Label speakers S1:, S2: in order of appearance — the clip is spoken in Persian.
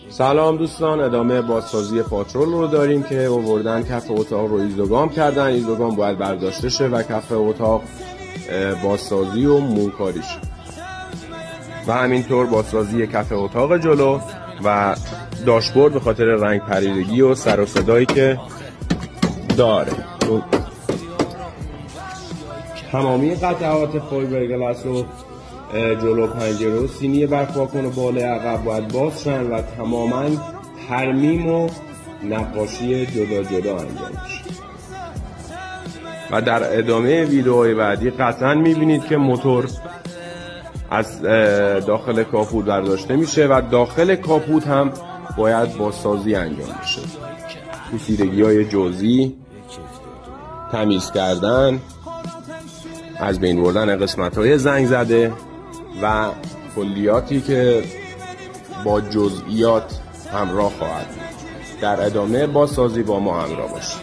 S1: سلام دوستان، ادامه بازسازی پاترول رو داریم که آوردن کف اتاق رو ایزوگام کردن. ایزوگام باید برداشته شه و کف اتاق بازسازی و مونکاری شه و همینطور بازسازی کف اتاق جلو و داشبورد به خاطر رنگ پریدگی و سر و صدایی که داره. تمامی قطعات فایبرگلاس و جلو پنجره و سینی برف واکن و باله عقب باید باز شن و تماما ترمیم و نقاشی جدا جدا انجام میشه. و در ادامه ویدئوهای بعدی قطعا میبینید که موتور از داخل کاپوت برداشته میشه و داخل کاپوت هم باید بازسازی انجام میشه. پوسیدگی‌های جزئی، تمیز کردن، از بین بردن قسمت‌های زنگ زده و کلیاتی که با جزئیات همراه خواهد بود. در ادامه بازسازی با ما همراه باشید.